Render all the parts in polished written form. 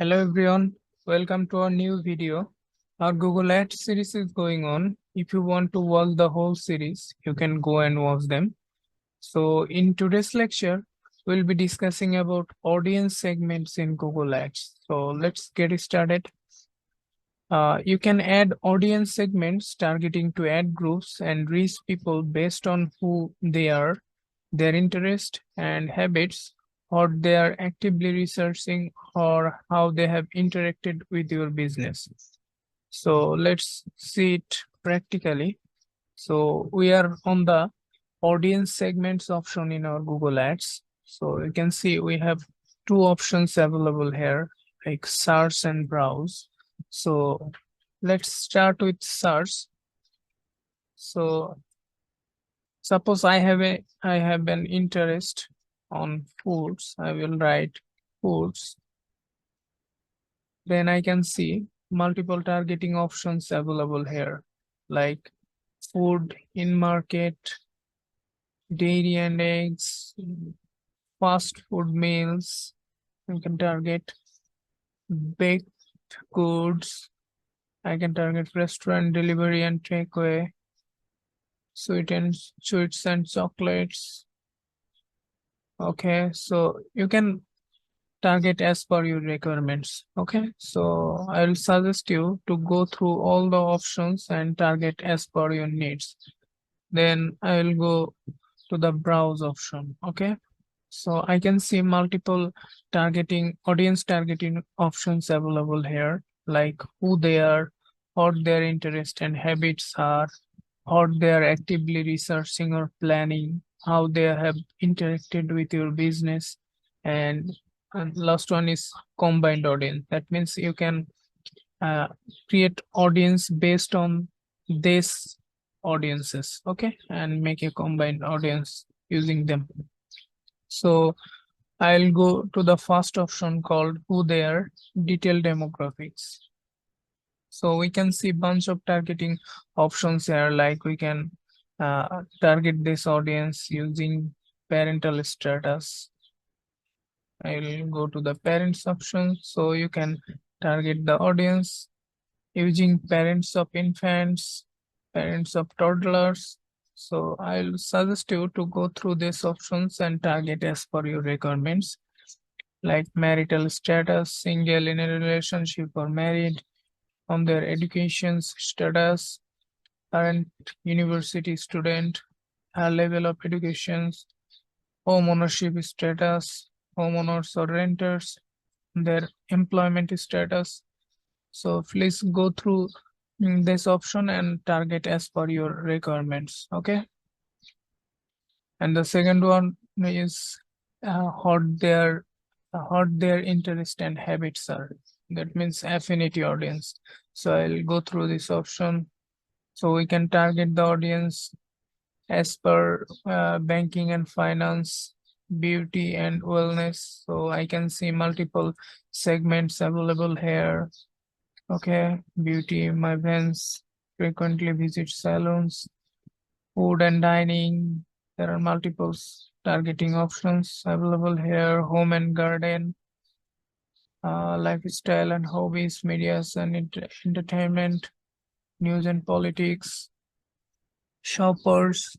Hello everyone, welcome to our new video. Our Google Ads series is going on. If you want to watch the whole series, you can go and watch them. So in today's lecture, we'll be discussing about audience segments in Google Ads. So let's get started. You can add audience segments targeting to ad groups and reach people based on who they are, their interest and habits, or they are actively researching, or how they have interacted with your business. So let's see it practically. So we are on the audience segments option in our Google Ads. So you can see we have two options available here, like search and browse. So let's start with search. So suppose I have an interest on foods. I will write foods. Then I can see multiple targeting options available here, like food in market, dairy and eggs, fast food meals. You can target baked goods. I can target restaurant delivery and takeaway, sweets and chocolates. Okay, so you can target as per your requirements. Okay, so I will suggest you to go through all the options and target as per your needs. Then I will go to the browse option. Okay, so I can see multiple audience targeting options available here, like who they are, what their interest and habits are, what they are actively researching or planning, how they have interacted with your business, and last one is combined audience. That means you can uh, create audience based on these audiences, okay, and make a combined audience using them. So I'll go to the first option called who they are, detailed demographics. So we can see bunch of targeting options here, like we can target this audience using parental status. I will go to the parents option. So you can target the audience using parents of infants, parents of toddlers. So I'll suggest you to go through these options and target as per your requirements, like marital status, single in a relationship or married, on their education status, current university student, level of education, home ownership status, homeowners or renters, their employment status. So please go through this option and target as per your requirements. Okay. And the second one is what their interest and habits are. That means affinity audience. So I'll go through this option. So we can target the audience as per banking and finance, beauty and wellness. So I can see multiple segments available here. Okay, beauty, my friends frequently visit salons, food and dining. There are multiple targeting options available here. Home and garden, lifestyle and hobbies, medias and entertainment, news and politics, shoppers.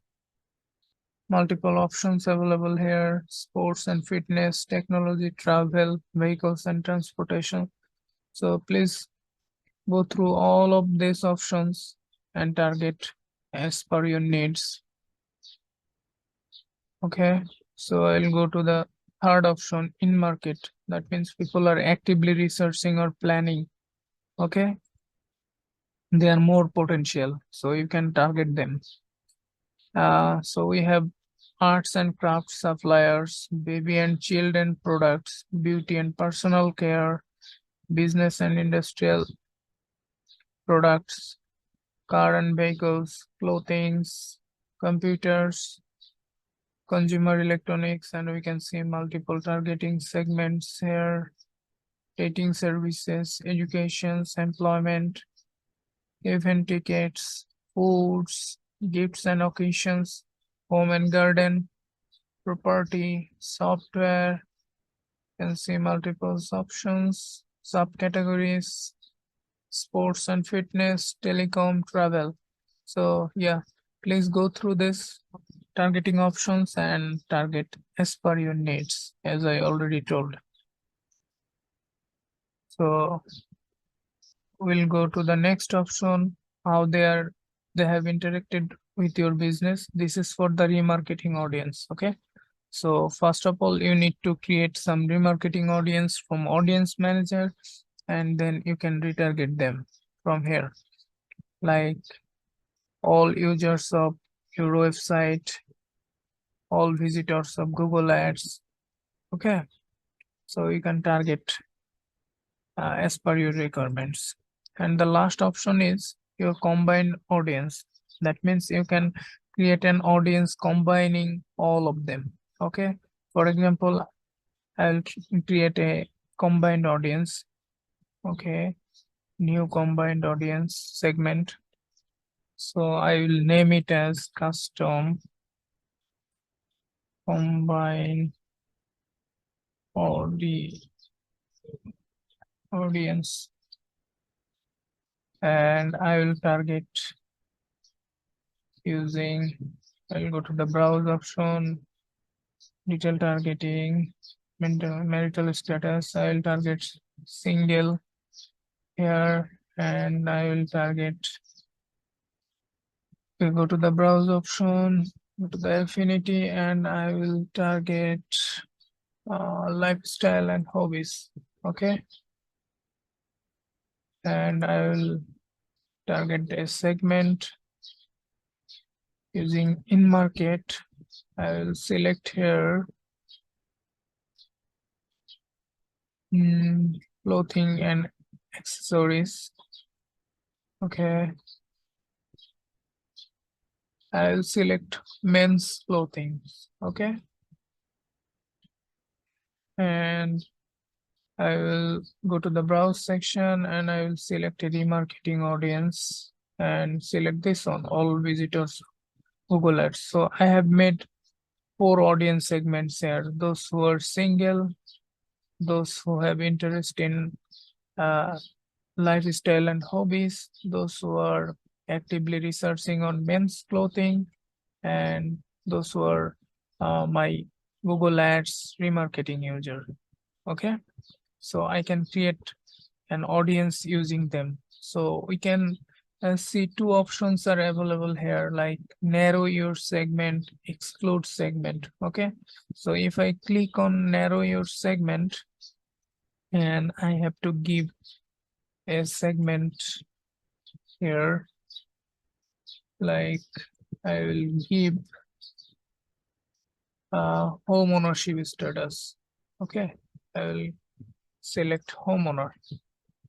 Multiple options available here. Sports and fitness, technology, travel, vehicles and transportation. So please go through all of these options and target as per your needs. Okay, so I'll go to the third option, in market. That means people are actively researching or planning. Okay, they are more potential, so you can target them. So we have arts and crafts suppliers, baby and children products, beauty and personal care, business and industrial products, car and vehicles, clothing, computers, consumer electronics, and we can see multiple targeting segments here: dating services, educations, employment, event tickets, foods, gifts and occasions, home and garden, property, software. You can see multiple options. subcategories, sports and fitness, telecom, travel. So yeah, please go through this targeting options and target as per your needs, as I already told. So we'll go to the next option, how they have interacted with your business. This is for the remarketing audience. Okay. So first of all, you need to create some remarketing audience from audience manager, and then you can retarget them from here, like all users of your website, all visitors of Google Ads. Okay. So you can target as per your requirements. And the last option is your combined audience. That means you can create an audience combining all of them. Okay. For example, I'll create a combined audience. Okay. New combined audience segment. So I will name it as custom combined audience, and I will target using, I'll go to the browse option, detail targeting, marital status. I will target single here, and I will target, we go to the browse option, go to the affinity, and I will target lifestyle and hobbies. Okay. And I will target a segment using in market. I will select here clothing and accessories. Okay. I will select men's clothing. Okay. And I will go to the browse section, and I will select a remarketing audience and select this one, all visitors Google Ads. So I have made 4 audience segments here: those who are single, those who have interest in uh, lifestyle and hobbies, those who are actively researching on men's clothing, and those who are my Google Ads remarketing user. Okay. So I can create an audience using them. So we can see 2 options are available here, like narrow your segment, exclude segment. Okay. So if I click on narrow your segment, and I have to give a segment here, like I will give home ownership status. Okay. I will select homeowner.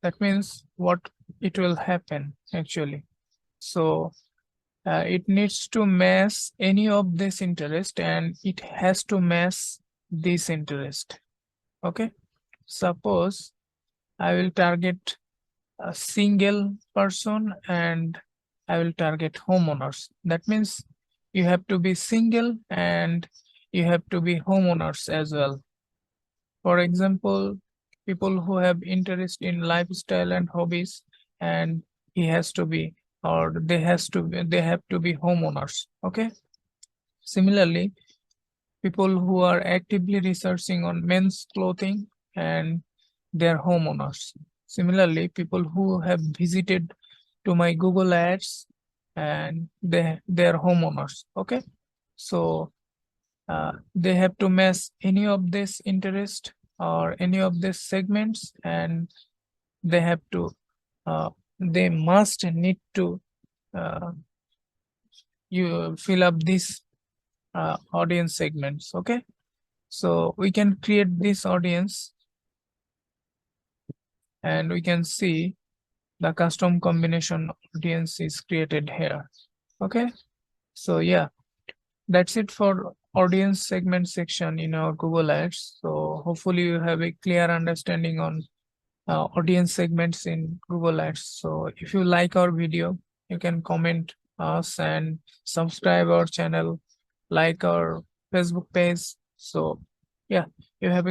That means what it will happen actually. So it needs to match any of this interest, and it has to match this interest. Okay. Suppose I will target a single person, and I will target homeowners. That means you have to be single and you have to be homeowners as well. For example, people who have interest in lifestyle and hobbies, and he has to be, or they have to be homeowners. Okay. Similarly, people who are actively researching on men's clothing, and they're homeowners. Similarly, people who have visited to my Google Ads, and they're homeowners. Okay. So they have to match any of this interest or any of these segments, and they have to they must need to uh, you fill up these audience segments. Okay. So we can create this audience, and we can see the custom combination audience is created here. Okay. So yeah, that's it for audience segment section in our Google Ads. So hopefully you have a clear understanding on audience segments in Google Ads. So if you like our video, you can comment us and subscribe our channel, like our Facebook page. So yeah, you have a